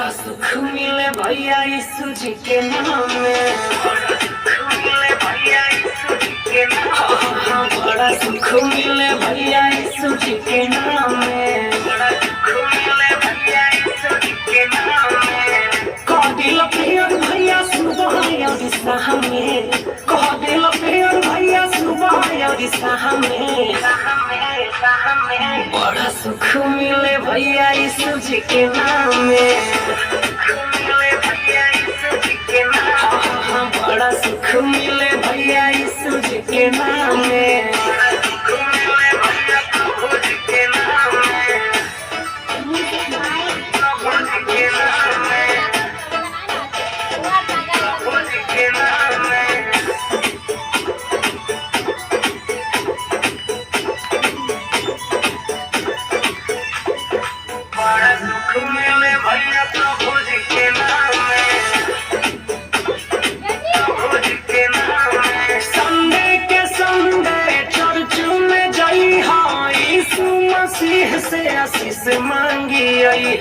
बड़ा सुख मिले भैया यीशु जी के नाम में। बड़ा सुख मिले भैया यीशु जी के नाम में। बड़ा सुख मिले भैया यीशु जी के नाम में। बड़ा सुख मिले भैया यीशु जी के नाम में। कह दिल प्यार भैया सुबह और शाम में। कह दिल प्यार भैया सुबह और शाम में। बड़ा सुख मिले भैया यीशु जी के नाम में। बड़ा सुख मिले भैया यीशु जी के नाम में। से आशीष मांगी आई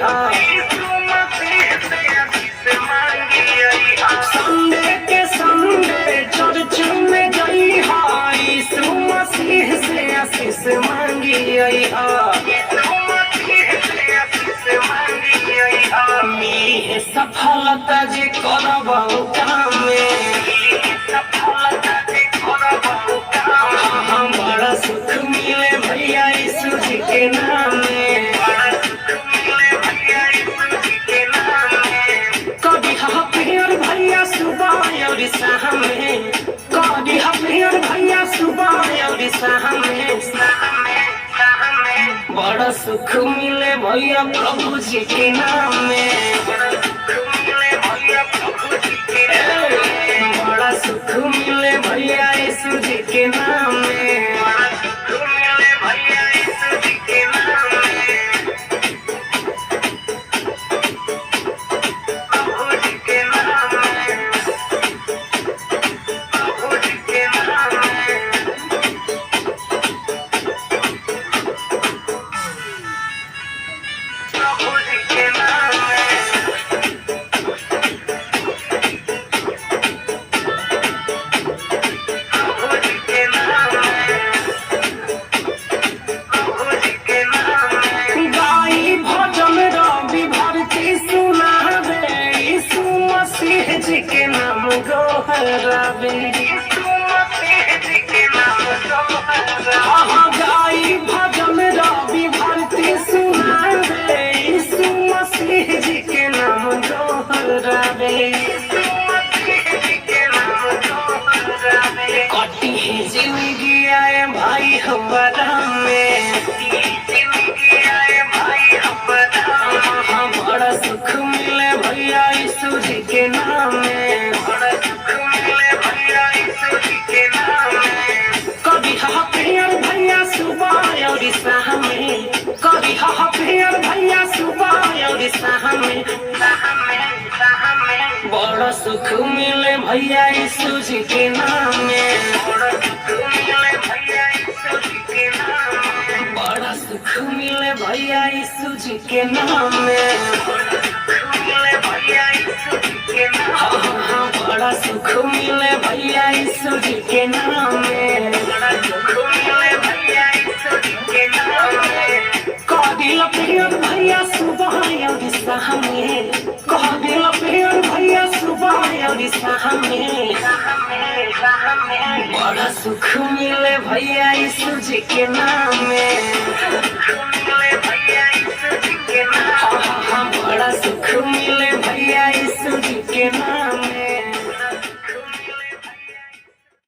संडे के संडे चर्च में गई यीशु मसीह से आशीष मांगी आई मिली है सफलता जे करबहु काम में। बड़ा सुख मिले भैया यीशु जी के नाम में। कभी हफियर भैया सुबह और शाम में। कभी हफियर भैया सुबह और शाम में। बड़ा सुख मिले भैया प्रभु जी के नाम में। बड़ा सुख मिले भैया यीशु जी के नाम में। जी के नाम गोहरावे गाई भजन रवि भारती सुनावे यीशु मसीह जी के नाम गोहरावे। कटी है जिंदगी आए भाई हमारा में। बड़ा सुख मिले भैया यीशु जी के नाम में। बड़ा सुख मिले भैया यीशु जी के नाम में। कभी हफियर भैया सुबह और शाम में। कभी हफियर भैया सुबह और शाम में। बड़ा सुख मिले भैया यीशु जी के नाम में। बड़ा सुख मिले भैया यीशु जी के नाम में। बड़ा सुख मिले भैया यीशु जी के नाम में। बड़ा सुख मिले भैया यीशु जी के नाम में। बड़ा सुख मिले भैया यीशु जी के नाम में। कह दिल प्यार भैया सुबह और शाम में। कह दिल प्यार भैया सुबह और शाम में। बड़ा सुख मिले भैया यीशु जी के नाम में।